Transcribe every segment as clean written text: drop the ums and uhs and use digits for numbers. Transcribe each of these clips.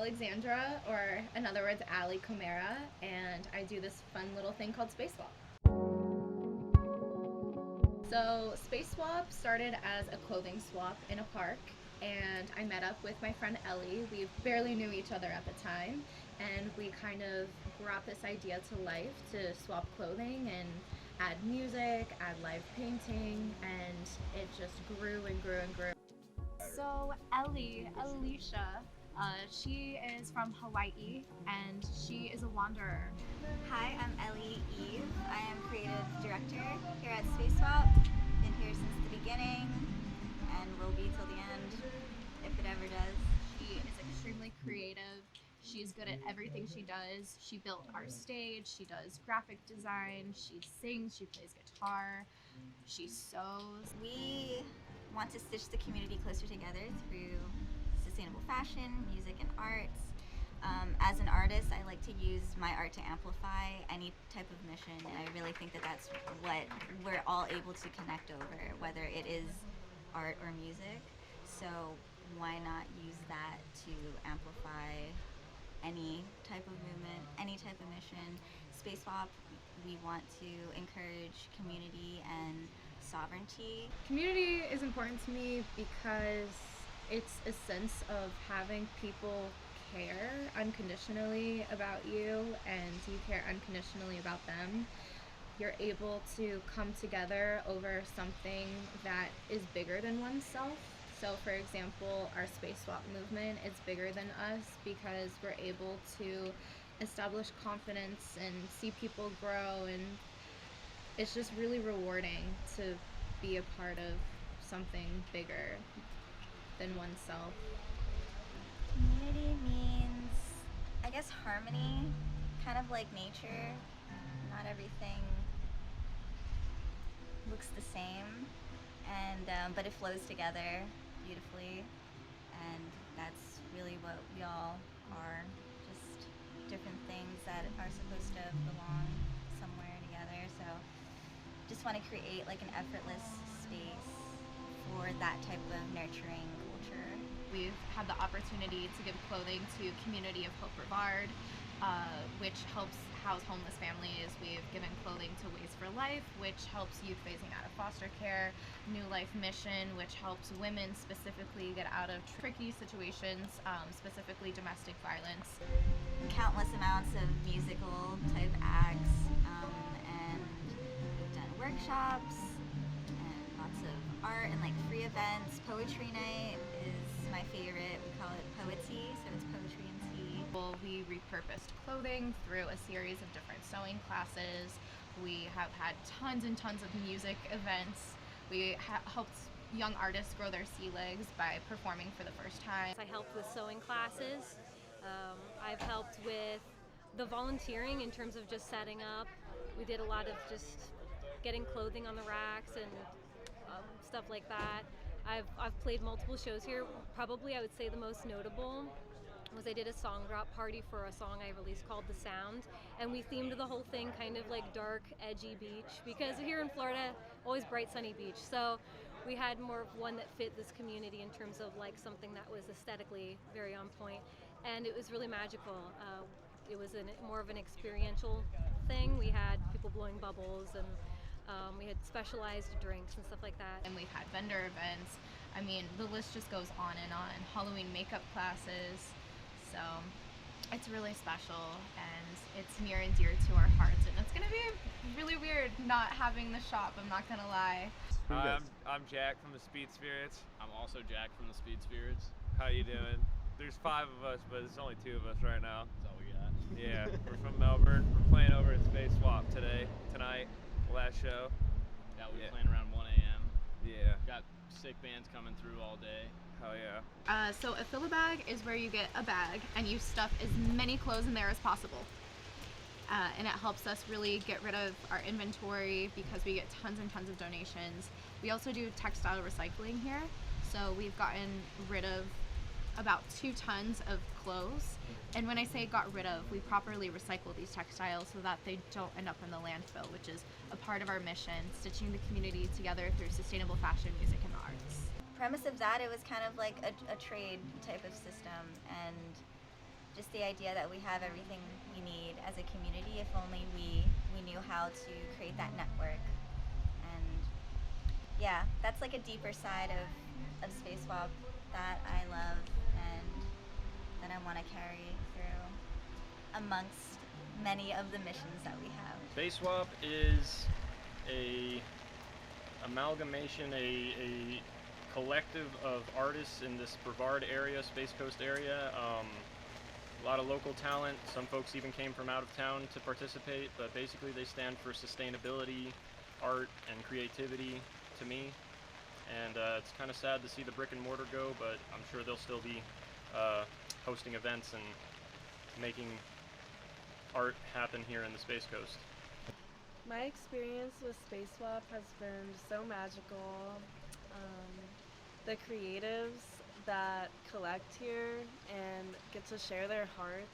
Alexandra, or in other words, Ali Comera, and I do this fun little thing called Space Swap. So Space Swap started as a clothing swap in a park, and I met up with my friend Ellie. We barely knew each other at the time, and we kind of brought this idea to life to swap clothing and add music, add live painting, and it just grew and grew and grew. So Alicia, she is from Hawaii and she is a wanderer. Hi, I'm Ellie Eve. I am creative director here at Space Swap. Been here since the beginning and will be till the end, if it ever does. She is extremely creative. She's good at everything she does. She built our stage, she does graphic design, she sings, she plays guitar, she sews. We want to stitch the community closer together through sustainable fashion, music, and arts. As an artist, I like to use my art to amplify any type of mission, and I really think that that's what we're all able to connect over, whether it is art or music. So why not use that to amplify any type of movement, any type of mission. Space Swap, we want to encourage community and sovereignty. Community is important to me because it's a sense of having people care unconditionally about you, and you care unconditionally about them. You're able to come together over something that is bigger than oneself. So for example, our Space Swap movement is bigger than us because we're able to establish confidence and see people grow, and it's just really rewarding to be a part of something bigger than oneself. Community means, I guess, harmony, kind of like nature. Not everything looks the same, and but it flows together beautifully, and that's really what we all are, just different things that are supposed to belong somewhere together. So just want to create like an effortless space for that type of nurturing culture. We've had the opportunity to give clothing to Community of Hope Brevard, which helps house homeless families. We've given clothing to Ways for Life, which helps youth phasing out of foster care. New Life Mission, which helps women specifically get out of tricky situations, specifically domestic violence. Countless amounts of musical type acts, and we've done workshops and lots of art and like free events. Poetry night is my favorite. We call it Poetsy, so it's poetry and tea. We repurposed clothing through a series of different sewing classes. We have had tons and tons of music events. We helped young artists grow their sea legs by performing for the first time. I helped with sewing classes. I've helped with the volunteering in terms of just setting up. We did a lot of just getting clothing on the racks and stuff like that. I've played multiple shows here. Probably I would say the most notable was I did a song drop party for a song I released called The Sound, and we themed the whole thing kind of like dark, edgy beach, because here in Florida, always bright, sunny beach. So we had more of one that fit this community in terms of like something that was aesthetically very on point, and it was really magical. It was more of an experiential thing. We had people blowing bubbles, and we had specialized drinks and stuff like that. And we've had vendor events. I mean, the list just goes on and on. Halloween makeup classes. So it's really special, and it's near and dear to our hearts, and it's gonna be really weird not having the shop, I'm not gonna lie. Hi, I'm Jack from the Speed Spirits. I'm also Jack from the Speed Spirits. How you doing? There's 5 of us, but there's only 2 of us right now. That's all we got. Yeah, we're from Melbourne. We're playing over at Space Swap tonight, last show. Yeah, we're playing around 1 a.m. Yeah. Got sick bands coming through all day. Hell yeah. So a fill-a-bag is where you get a bag and you stuff as many clothes in there as possible. And it helps us really get rid of our inventory because we get tons and tons of donations. We also do textile recycling here. So we've gotten rid of about 2 tons of clothes. And when I say got rid of, we properly recycle these textiles so that they don't end up in the landfill, which is a part of our mission, stitching the community together through sustainable fashion, music, and arts. Premise of that, it was kind of like a trade type of system, and just the idea that we have everything we need as a community if only we knew how to create that network. And yeah, that's like a deeper side of Space Swap that I love and that I want to carry through amongst many of the missions that we have. Space Swap is a amalgamation, a collective of artists in this Brevard area, Space Coast area. A lot of local talent. Some folks even came from out of town to participate, but basically they stand for sustainability, art, and creativity to me. And it's kind of sad to see the brick and mortar go, but I'm sure they'll still be hosting events and making art happen here in the Space Coast. My experience with Space Swap has been so magical. The creatives that collect here and get to share their hearts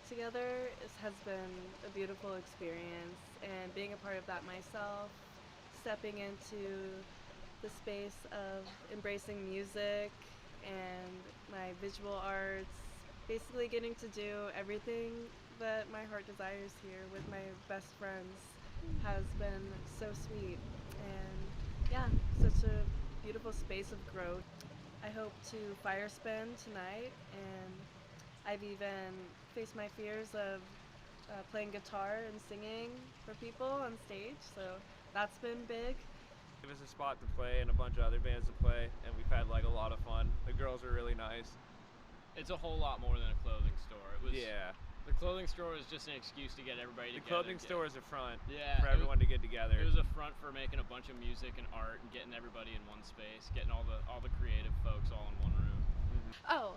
together has been a beautiful experience, and being a part of that myself, stepping into the space of embracing music and my visual arts, basically getting to do everything that my heart desires here with my best friends has been so sweet, and yeah, such a beautiful space of growth. I hope to fire spin tonight, and I've even faced my fears of playing guitar and singing for people on stage, so that's been big. Give us a spot to play and a bunch of other bands to play, and we've had like a lot of fun. The girls are really nice. It's a whole lot more than a clothing store. It was, Yeah. The clothing store was just an excuse to get everybody The together. clothing store is a front Yeah, for everyone to get together. It was a front for making a bunch of music and art and getting everybody in one space, getting all the creative folks all in one room. Oh,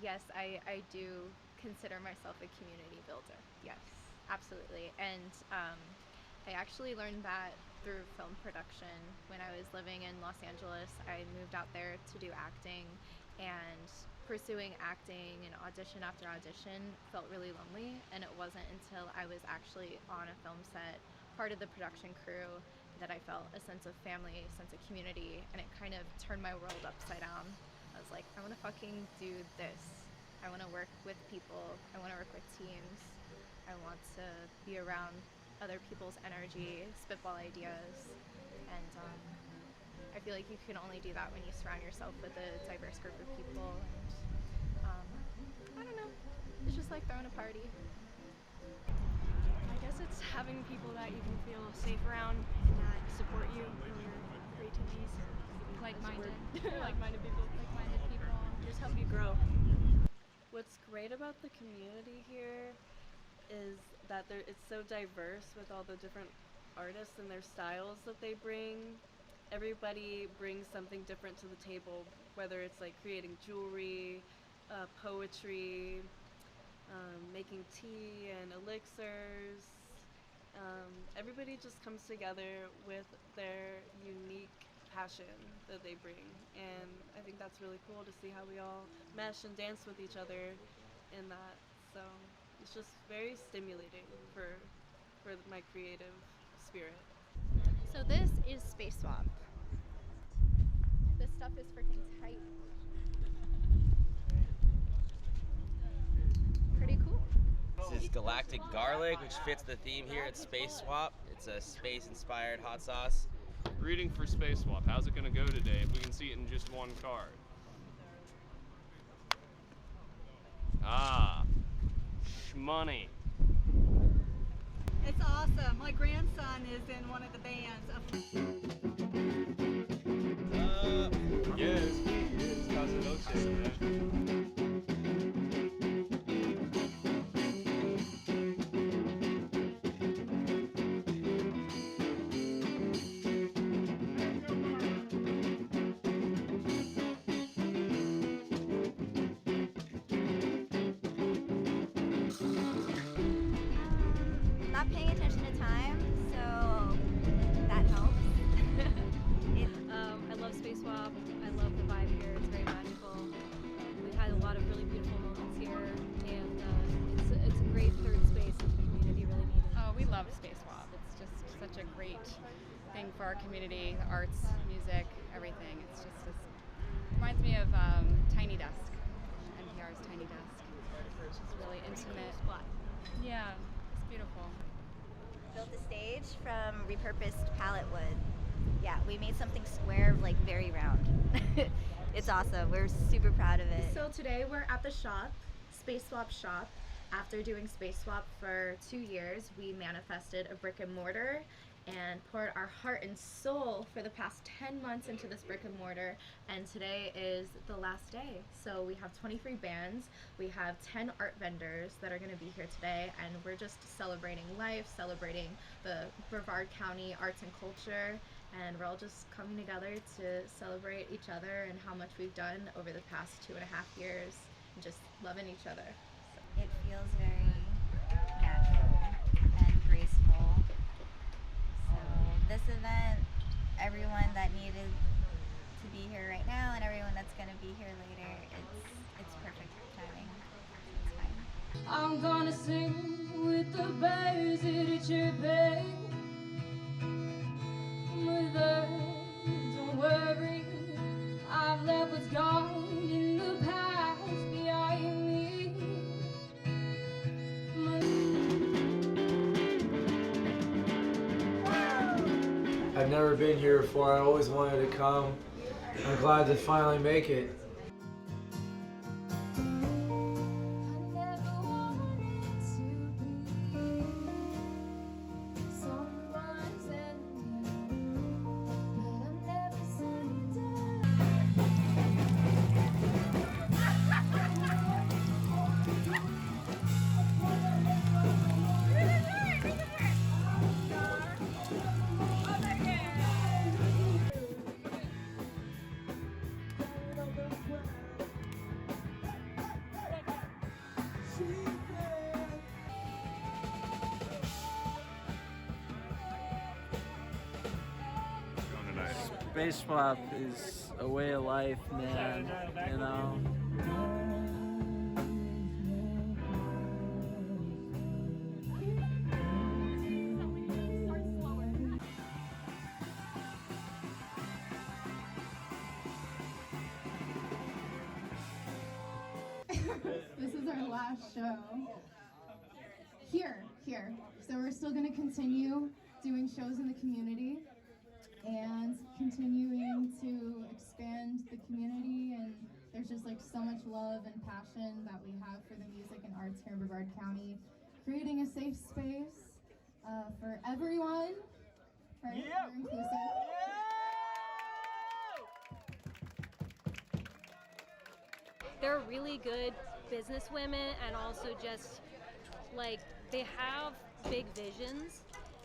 yes, I do consider myself a community builder. Yes, absolutely. And I actually learned that through film production. When I was living in Los Angeles, I moved out there to do acting, and pursuing acting and audition after audition felt really lonely, and it wasn't until I was actually on a film set, part of the production crew, that I felt a sense of family, a sense of community, and it kind of turned my world upside down. I was like, I want to fucking do this. I want to work with people. I want to work with teams. I want to be around other people's energy, spitball ideas, and I feel like you can only do that when you surround yourself with a diverse group of people, and I don't know, it's just like throwing a party. I guess it's having people that you can feel safe around and that support you in your creativities. Like-minded. Like-minded people. Like-minded people. Just help you grow. What's great about the community here is that it's so diverse with all the different artists and their styles that they bring. Everybody brings something different to the table, whether it's like creating jewelry, poetry, making tea and elixirs. Everybody just comes together with their unique passion that they bring, and I think that's really cool to see how we all mesh and dance with each other in that. So it's just very stimulating for my creative spirit. So this is Space Swap. This stuff is freaking tight. Pretty cool. This is Galactic Garlic, which fits the theme here at Space Swap. It's a space-inspired hot sauce. Reading for Space Swap. How's it going to go today if we can see it in just one card? Ah, money. It's awesome. My grandson is in one of the bands. Yes, it's Casa Noche, man. Not paying attention to time, so that helps. I love Space Swap. I love the vibe here. It's very magical. We've had a lot of really beautiful moments here, and it's a great third space that the community really needed. Oh, we love Space Swap. It's just such a great thing for our community, the arts, music, everything. It's just reminds me of Tiny Desk, NPR's Tiny Desk. It's just really intimate. Yeah, it's beautiful. Built the stage from repurposed pallet wood. Yeah, we made something square, like very round. It's awesome. We're super proud of it. So today we're at the shop, Space Swap shop. After doing Space Swap for 2 years, we manifested a brick and mortar and poured our heart and soul for the past 10 months into this brick and mortar, and today is the last day. So we have 23 bands, we have 10 art vendors that are going to be here today, and we're just celebrating life, celebrating the Brevard County arts and culture, and we're all just coming together to celebrate each other and how much we've done over the past 2.5 years, and just loving each other. It feels very natural and graceful. So this event, everyone that needed to be here right now and everyone that's going to be here later, it's perfect timing. It's fine. I'm gonna sing with the birds that chirping. Mother, don't worry, I've left what's gone in the past behind me. I've never been here before. I always wanted to come. I'm glad to finally make it. Space Swap is a way of life, man, you know. This is our last show. Here. So we're still going to continue doing shows in the community and continuing to expand the community, and there's just like so much love and passion that we have for the music and arts here in Brevard County, creating a safe space for everyone, right? Yep. We're inclusive. They're really good businesswomen, and also just like they have big visions,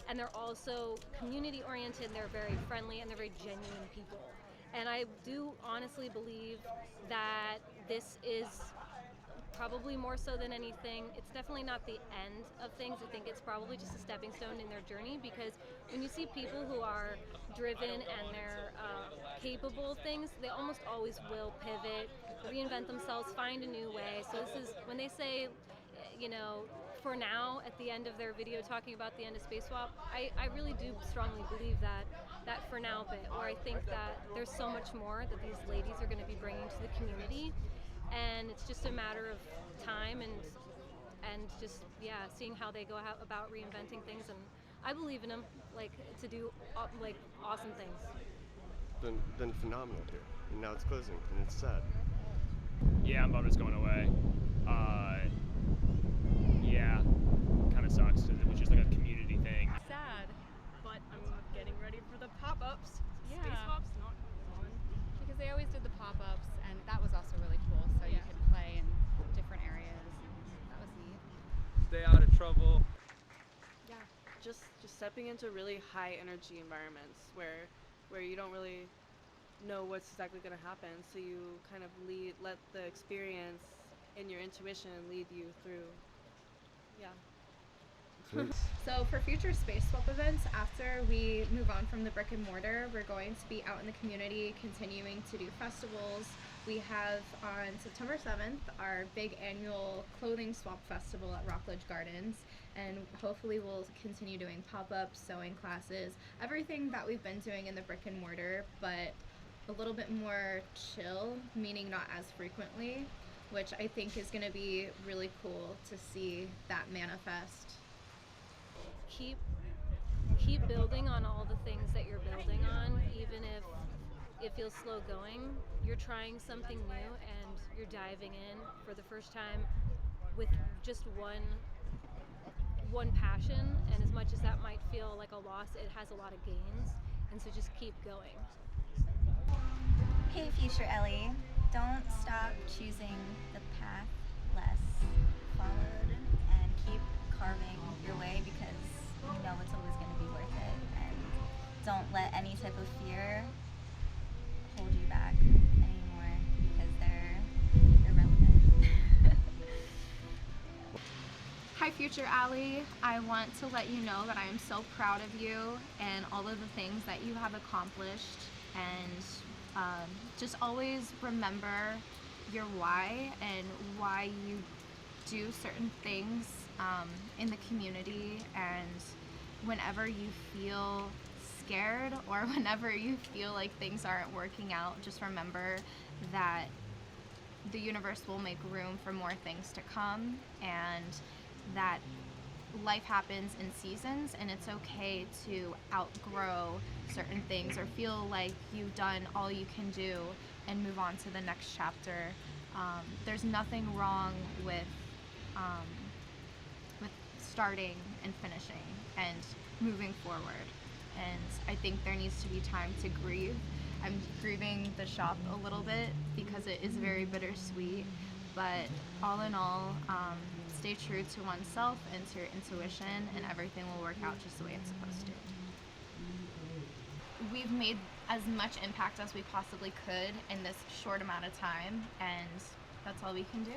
and they're also community oriented, they're very friendly, and they're very genuine people. And I do honestly believe that this is probably more so than anything, it's definitely not the end of things. I think it's probably just a stepping stone in their journey, because when you see people who are driven and they're capable of things, they almost always will pivot, reinvent themselves, find a new way. So this is, when they say, you know, for now, at the end of their video talking about the end of Space Swap, I really do strongly believe that for now bit, or I think that there's so much more that these ladies are going to be bringing to the community, and it's just a matter of time and just, yeah, seeing how they go about reinventing things, and I believe in them, like, to do like awesome things. Been phenomenal here, and now it's closing, and it's sad. Yeah, I'm bummed it's going away. Yeah, kind of sucks. It was just like a community thing. Sad, but I'm getting ready for the pop-ups. Yeah. Space Swap's not fun. Because they always did the pop-ups, and that was also really cool, so you could play in different areas, and that was neat. Stay out of trouble. Yeah, just stepping into really high energy environments where you don't really know what's exactly going to happen, so you kind of let the experience and your intuition lead you through. Yeah. So for future Space Swap events, after we move on from the brick and mortar, we're going to be out in the community continuing to do festivals. We have on September 7th our big annual clothing swap festival at Rockledge Gardens, and hopefully we'll continue doing pop-ups, sewing classes, everything that we've been doing in the brick and mortar, but a little bit more chill, meaning not as frequently. which I think is going to be really cool to see that manifest. Keep building on all the things that you're building on, even if it feels slow going. You're trying something new and you're diving in for the first time with just one passion, and as much as that might feel like a loss, it has a lot of gains, and so just keep going. Hey, future Ellie, don't stop choosing the path less followed, and keep carving your way, because you know it's always going to be worth it. And don't let any type of fear hold you back anymore, because they're irrelevant. Hi, future Allie. I want to let you know that I am so proud of you and all of the things that you have accomplished, and just always remember your why and why you do certain things in the community. And whenever you feel scared or whenever you feel like things aren't working out, just remember that the universe will make room for more things to come, and that life happens in seasons, and it's okay to outgrow certain things or feel like you've done all you can do and move on to the next chapter. There's nothing wrong with starting and finishing and moving forward, and I think there needs to be time to grieve. I'm grieving the shop a little bit because it is very bittersweet, but all in all, stay true to oneself and to your intuition, and everything will work out just the way it's supposed to. We've made as much impact as we possibly could in this short amount of time, and that's all we can do.